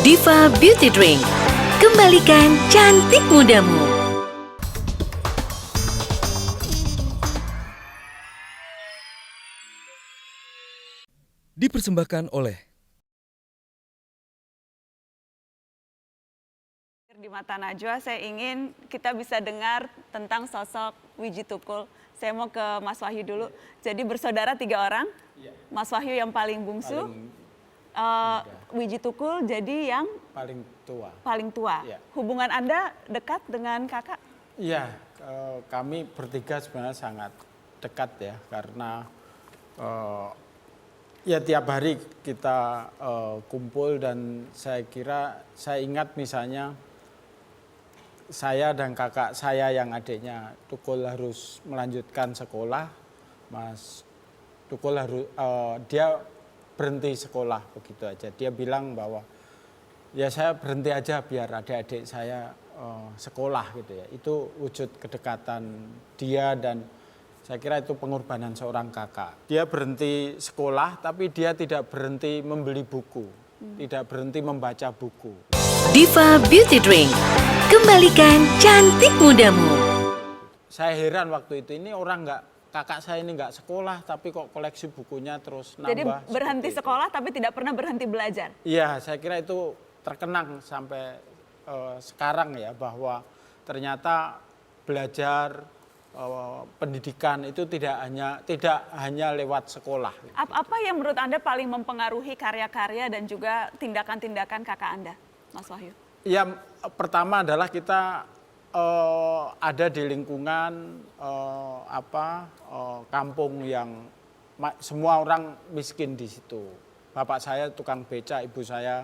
Diva Beauty Drink. Kembalikan cantik mudamu. Dipersembahkan oleh Di mata Najwa, saya ingin kita bisa dengar tentang sosok Wiji Tukul. Saya mau ke Mas Wahyu dulu. Jadi bersaudara 3 orang. Mas Wahyu yang paling bungsu. Wiji Tukul jadi yang paling tua. Paling tua. Hubungan Anda dekat dengan kakak? Iya, kami bertiga sebenarnya sangat dekat ya, karena ya tiap hari kita kumpul, dan saya ingat misalnya saya dan kakak saya yang adiknya Tukul harus melanjutkan sekolah, Mas Tukul harus dia berhenti sekolah begitu aja. Dia bilang bahwa ya saya berhenti aja biar adik-adik saya sekolah gitu ya. Itu wujud kedekatan dia, dan saya kira itu pengorbanan seorang kakak. Dia berhenti sekolah tapi dia tidak berhenti membeli buku, tidak berhenti membaca buku. Diva Beauty Drink. Kembalikan cantik mudamu. Saya heran waktu itu, ini orang kakak saya ini nggak sekolah tapi kok koleksi bukunya terus nambah. Jadi berhenti sekolah tapi tidak pernah berhenti belajar? Iya, saya kira itu terkenang sampai sekarang ya, bahwa ternyata belajar pendidikan itu tidak hanya lewat sekolah. Apa yang menurut Anda paling mempengaruhi karya-karya dan juga tindakan-tindakan kakak Anda, Mas Wahyu? Ya, pertama adalah kita ada di lingkungan kampung yang semua orang miskin di situ. Bapak saya tukang beca, ibu saya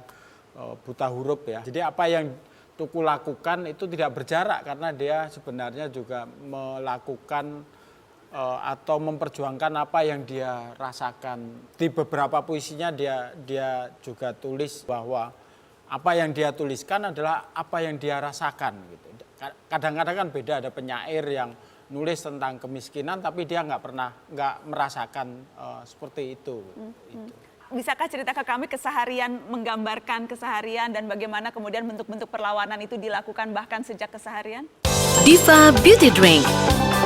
buta huruf ya. Jadi apa yang Tukul lakukan itu tidak berjarak, karena dia sebenarnya juga melakukan atau memperjuangkan apa yang dia rasakan. Di beberapa puisinya dia juga tulis bahwa apa yang dia tuliskan adalah apa yang dia rasakan gitu. Kadang-kadang kan beda, ada penyair yang nulis tentang kemiskinan tapi dia nggak merasakan seperti itu. Bisakah cerita ke kami keseharian, menggambarkan keseharian dan bagaimana kemudian bentuk-bentuk perlawanan itu dilakukan bahkan sejak keseharian? Diva Beauty Drink.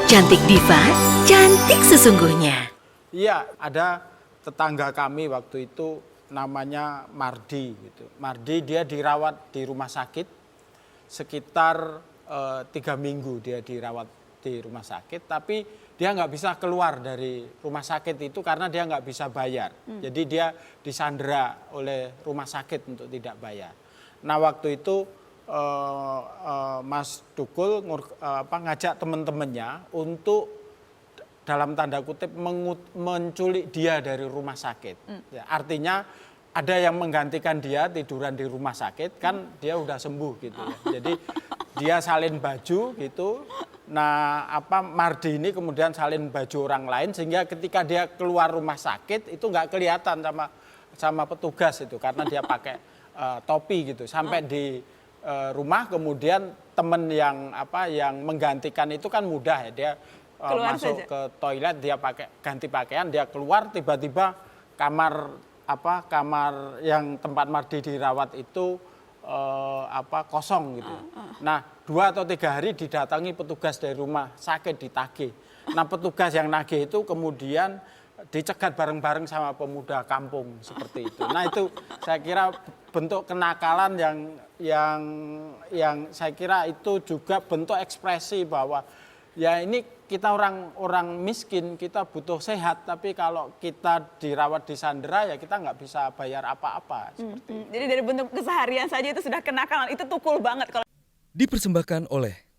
Cantik diva, cantik sesungguhnya. Iya, ada tetangga kami waktu itu namanya Mardi gitu. Mardi dia dirawat di rumah sakit sekitar 3 minggu dia dirawat di rumah sakit, tapi dia nggak bisa keluar dari rumah sakit itu karena dia nggak bisa bayar. Jadi dia disandera oleh rumah sakit untuk tidak bayar. Nah waktu itu Mas Tukul ngajak teman-temannya untuk dalam tanda kutip menculik dia dari rumah sakit. Ya, artinya ada yang menggantikan dia tiduran di rumah sakit, kan dia udah sembuh gitu ya. Jadi dia salin baju gitu. Nah, Mardi ini kemudian salin baju orang lain sehingga ketika dia keluar rumah sakit itu nggak kelihatan sama petugas itu karena dia pakai topi gitu. Sampai di rumah kemudian temen yang menggantikan itu kan mudah ya, dia masuk ke toilet, dia ganti pakaian, dia keluar, tiba-tiba kamar yang tempat Mardi dirawat itu kosong gitu. Nah 2 atau 3 hari didatangi petugas dari rumah sakit ditagih. Nah petugas yang nagih itu kemudian dicegat bareng-bareng sama pemuda kampung seperti itu. Nah itu saya kira bentuk kenakalan yang saya kira itu juga bentuk ekspresi bahwa ya ini kita orang miskin, kita butuh sehat, tapi kalau kita dirawat di sandera ya kita nggak bisa bayar apa-apa. Jadi dari bentuk keseharian saja itu sudah kenakalan, itu Tukul banget. dipersembahkan oleh